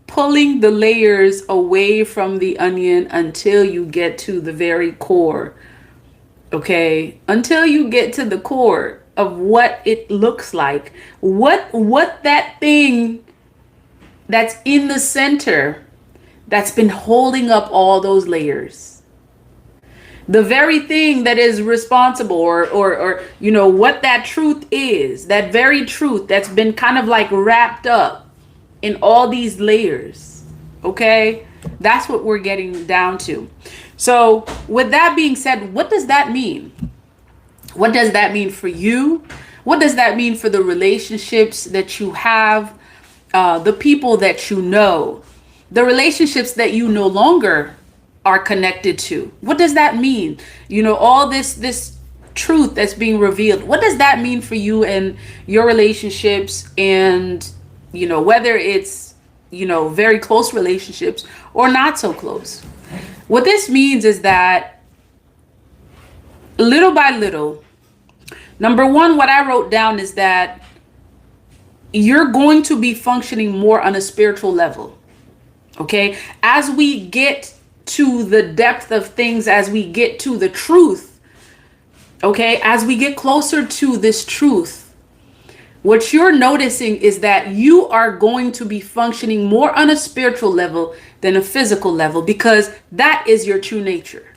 pulling the layers away from the onion until you get to the very core. Okay, until you get to the core of what it looks like, what that thing that's in the center that's been holding up all those layers, the very thing that is responsible, or what that truth is, that very truth that's been kind of like wrapped up in all these layers. Okay, that's what we're getting down to. So with that being said, what does that mean? What does that mean for you? What does that mean for the relationships that you have, the people that you know, the relationships that you no longer are connected to? What does that mean? All this truth that's being revealed. What does that mean for you and your relationships, and whether it's very close relationships or not so close? What this means is that little by little, number one, what I wrote down is that you're going to be functioning more on a spiritual level. Okay, as we get to the depth of things, as we get to the truth, okay, as we get closer to this truth, what you're noticing is that you are going to be functioning more on a spiritual level than a physical level, because that is your true nature.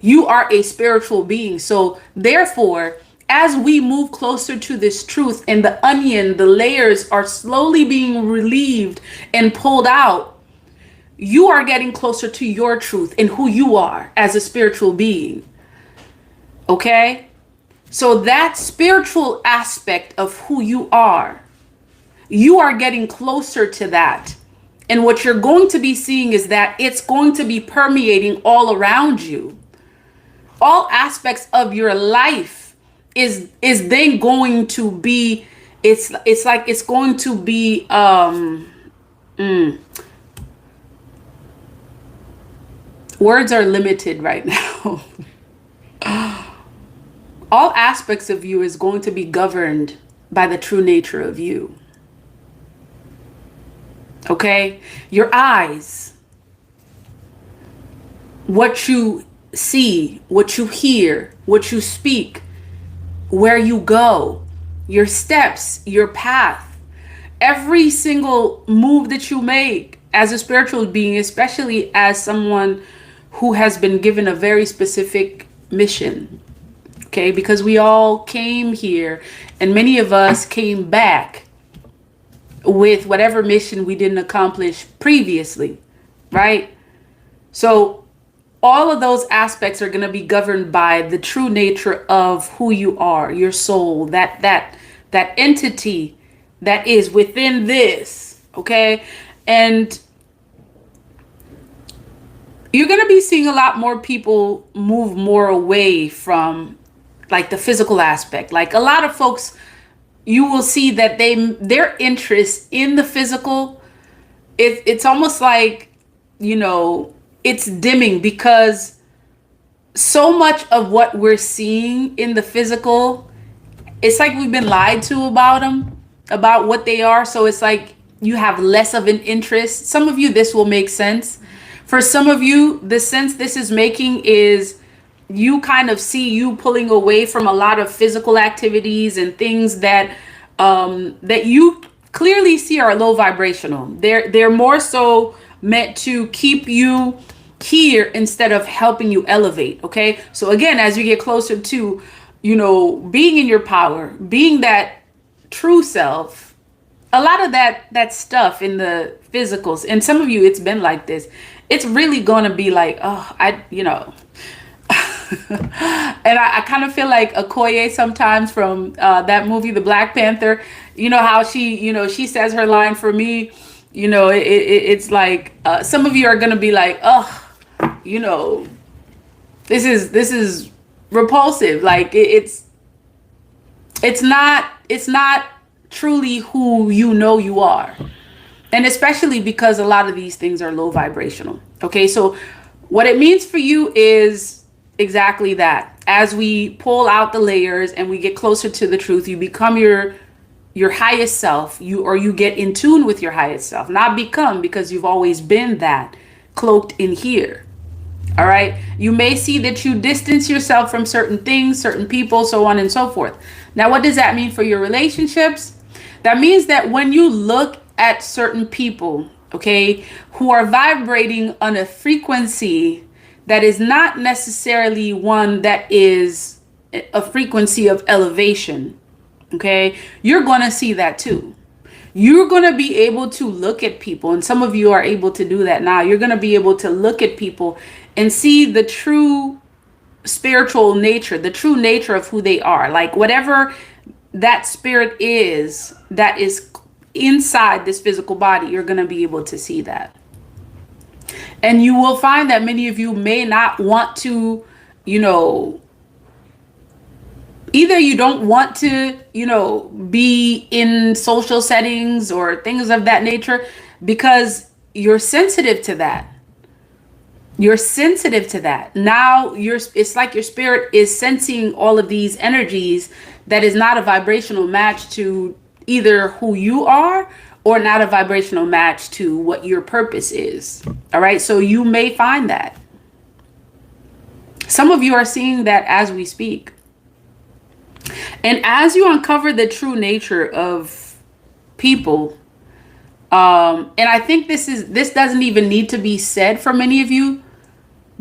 You are a spiritual being. So therefore, as we move closer to this truth and the onion, the layers are slowly being relieved and pulled out, you are getting closer to your truth and who you are as a spiritual being. Okay? So that spiritual aspect of who you are getting closer to that. And what you're going to be seeing is that it's going to be permeating all around you. All aspects of your life is then going to be, it's like it's going to be words are limited right now. All aspects of you is going to be governed by the true nature of you. Okay? Your eyes, what you see, what you hear, what you speak, where you go, your steps, your path, every single move that you make as a spiritual being, especially as someone who has been given a very specific mission. Okay, because we all came here and many of us came back with whatever mission we didn't accomplish previously, right? So all of those aspects are going to be governed by the true nature of who you are, your soul, that entity that is within this, okay? And you're going to be seeing a lot more people move more away from like the physical aspect. Like a lot of folks, you will see that their interest in the physical, it's almost like, it's dimming, because so much of what we're seeing in the physical, it's like we've been lied to about them, about what they are. So it's like you have less of an interest. Some of you, this will make sense. For some of you, the sense this is making is you kind of see you pulling away from a lot of physical activities and things that that you clearly see are low vibrational. They're more so meant to keep you here instead of helping you elevate. Okay, so again, as you get closer to being in your power, being that true self, a lot of that stuff in the physicals, and some of you, it's been like this, it's really gonna be like, and I kind of feel like Okoye sometimes from that movie, The Black Panther. You know how she says her line, for me, it's like some of you are gonna be like, this is repulsive. Like it's not truly who you are. And especially because a lot of these things are low vibrational. Okay, so what it means for you is exactly that. As we pull out the layers and we get closer to the truth, you become your your highest self, you get in tune with your highest self, not become, because you've always been that, cloaked in here. All right. You may see that you distance yourself from certain things, certain people, so on and so forth. Now, what does that mean for your relationships? That means that when you look at certain people, okay, who are vibrating on a frequency that is not necessarily one that is a frequency of elevation, okay, you're going to see that too. You're going to be able to look at people, and some of you are able to do that now. You're going to be able to look at people and see the true spiritual nature, the true nature of who they are. Like whatever that spirit is that is inside this physical body, you're going to be able to see that. And you will find that many of you may not want to, either you don't want to, be in social settings or things of that nature because you're sensitive to that. You're sensitive to that. Now it's like your spirit is sensing all of these energies that is not a vibrational match to either who you are or not a vibrational match to what your purpose is. All right. So you may find that. Some of you are seeing that as we speak. And as you uncover the true nature of people, and I think this doesn't even need to be said for many of you,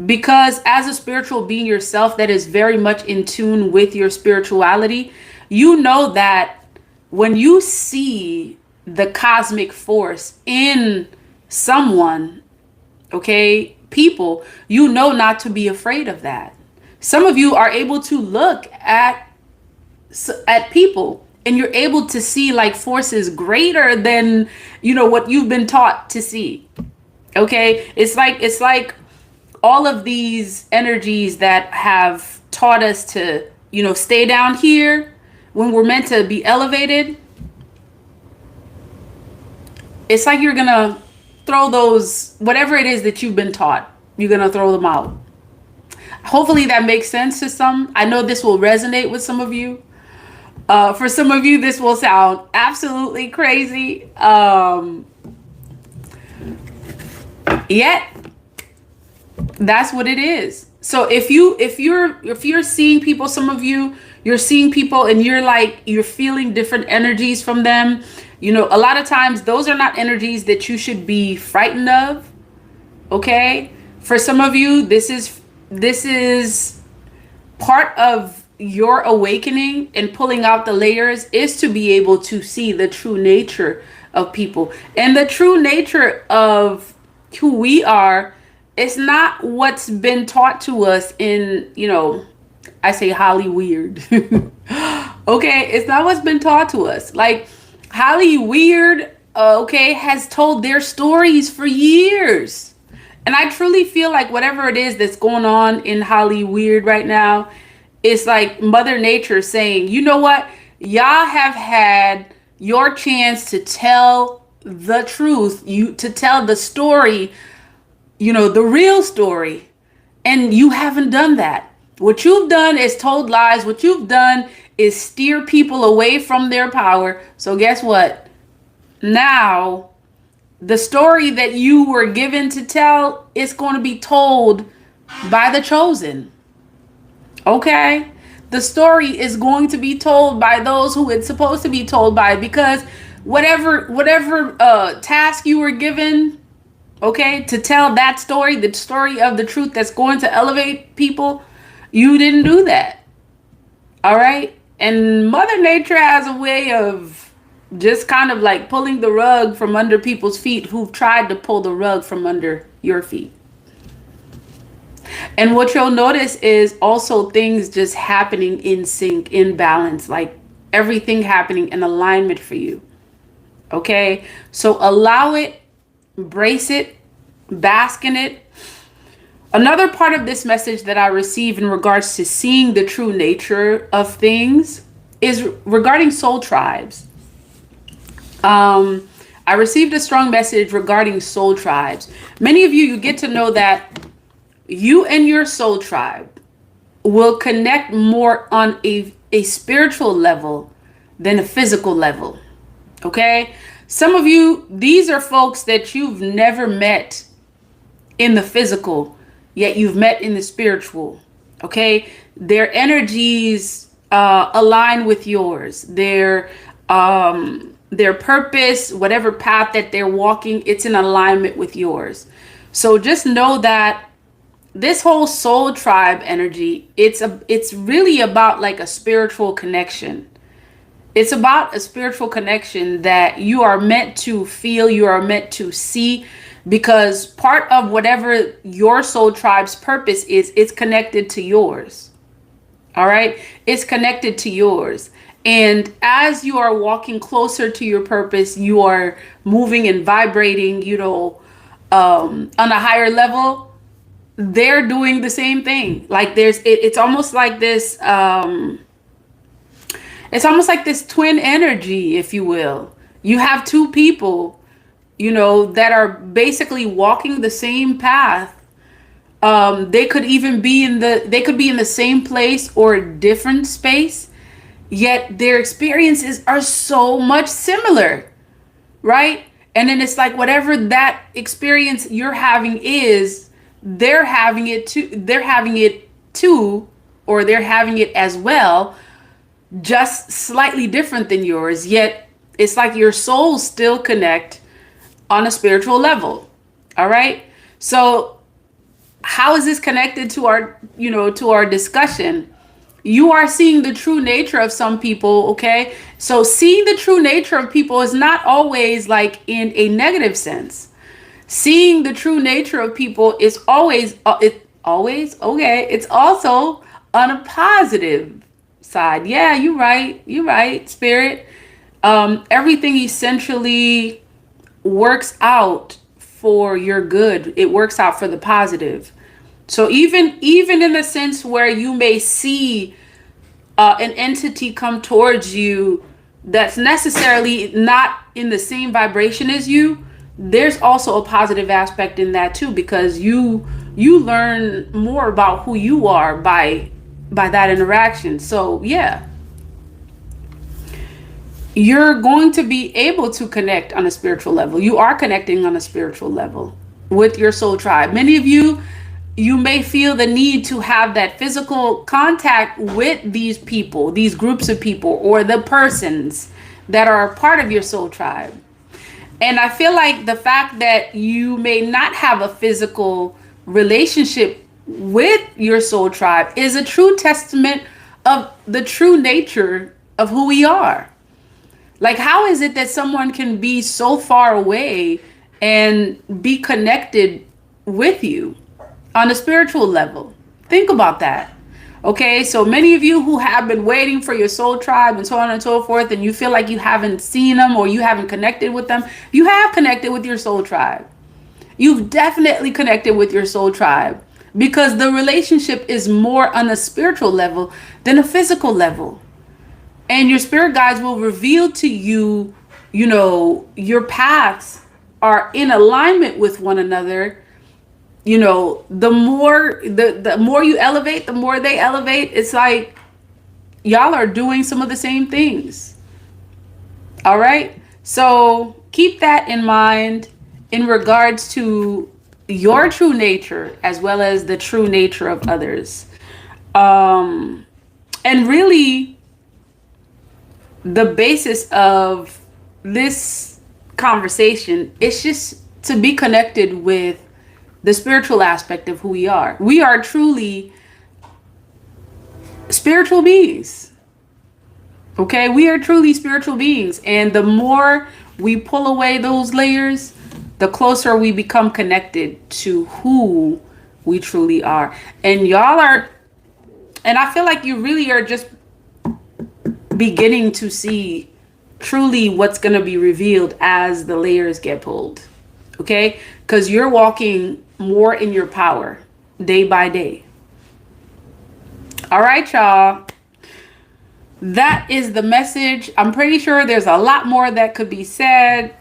because as a spiritual being yourself that is very much in tune with your spirituality, you know that when you see the cosmic force in someone, okay, people, you know not to be afraid of that. Some of you are able to look at people and you're able to see like forces greater than, what you've been taught to see. Okay. It's like all of these energies that have taught us to, stay down here when we're meant to be elevated. It's like you're going to throw those, whatever it is that you've been taught, you're going to throw them out. Hopefully that makes sense to some. I know this will resonate with some of you. For some of you, this will sound absolutely crazy. Yet that's what it is. So if you're seeing people, some of you, you're seeing people and you're feeling different energies from them. A lot of times those are not energies that you should be frightened of. Okay. For some of you, this is part of your awakening and pulling out the layers is to be able to see the true nature of people. And the true nature of who we are is not what's been taught to us in, I say Holly weird. Okay, it's not what's been taught to us. Like Holly weird, okay, has told their stories for years. And I truly feel like whatever it is that's going on in Holly weird right now, it's like Mother Nature saying, you know what? Y'all have had your chance to tell the truth, to tell the story, the real story. And you haven't done that. What you've done is told lies. What you've done is steer people away from their power. So guess what? Now, the story that you were given to tell is going to be told by the chosen. Okay, the story is going to be told by those who it's supposed to be told by, because whatever task you were given, okay, to tell that story, the story of the truth that's going to elevate people, you didn't do that. All right. And Mother Nature has a way of just kind of like pulling the rug from under people's feet who've tried to pull the rug from under your feet. And what you'll notice is also things just happening in sync, in balance, like everything happening in alignment for you. Okay, so allow it, embrace it, bask in it. Another part of this message that I receive in regards to seeing the true nature of things is regarding soul tribes. I received a strong message regarding soul tribes. Many of you get to know that you and your soul tribe will connect more on a spiritual level than a physical level. Okay. Some of you, these are folks that you've never met in the physical, yet you've met in the spiritual. Okay. Their energies align with yours. Their purpose, whatever path that they're walking, it's in alignment with yours. So just know that this whole soul tribe energy, it's really about like a spiritual connection. It's about a spiritual connection that you are meant to feel, you are meant to see, because part of whatever your soul tribe's purpose is, it's connected to yours. All right? It's connected to yours. And as you are walking closer to your purpose, you are moving and vibrating, on a higher level. They're doing the same thing. Like it's almost like this. It's almost like this twin energy, if you will. You have two people, that are basically walking the same path. They could be in the same place or different space, yet their experiences are so much similar, right? And then it's like whatever that experience you're having is, they're having it too, or they're having it as well, just slightly different than yours, yet it's like your souls still connect on a spiritual level. All right. So how is this connected to our discussion? You are seeing the true nature of some people. Okay. So seeing the true nature of people is not always like in a negative sense. Seeing the true nature of people is always, okay. It's also on a positive side. Yeah, you're right, spirit. Everything essentially works out for your good. It works out for the positive. So even in the sense where you may see an entity come towards you that's necessarily not in the same vibration as you, there's also a positive aspect in that too, because you learn more about who you are by that interaction. So yeah, you're going to be able to connect on a spiritual level. You are connecting on a spiritual level with your soul tribe. Many of you may feel the need to have that physical contact with these people, these groups of people, or the persons that are a part of your soul tribe. And I feel like the fact that you may not have a physical relationship with your soul tribe is a true testament of the true nature of who we are. Like, how is it that someone can be so far away and be connected with you on a spiritual level? Think about that. Okay, so many of you who have been waiting for your soul tribe and so on and so forth, and you feel like you haven't seen them or you haven't connected with them, you have connected with your soul tribe. You've definitely connected with your soul tribe, because the relationship is more on a spiritual level than a physical level. And your spirit guides will reveal to you, your paths are in alignment with one another. The more you elevate, the more they elevate. It's like y'all are doing some of the same things. All right. So keep that in mind in regards to your true nature as well as the true nature of others. And really, the basis of this conversation is just to be connected with the spiritual aspect of who we are. We are truly spiritual beings. Okay, we are truly spiritual beings. And the more we pull away those layers, the closer we become connected to who we truly are. And I feel like you really are just beginning to see truly what's going to be revealed as the layers get pulled. Okay, because you're walking more in your power day by day. All right, y'all. That is the message. I'm pretty sure there's a lot more that could be said.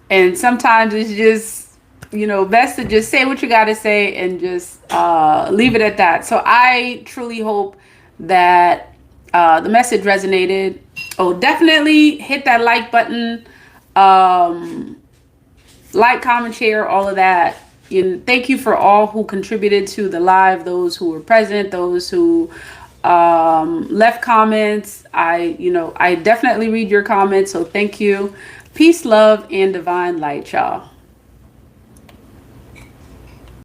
And sometimes it's just, best to just say what you got to say and just leave it at that. So I truly hope that the message resonated. Oh, definitely hit that like button. Um, like, comment, share, all of that. Thank you for all who contributed to the live, those who were present, those who left comments. I definitely read your comments, so thank you. Peace, love, and divine light, y'all.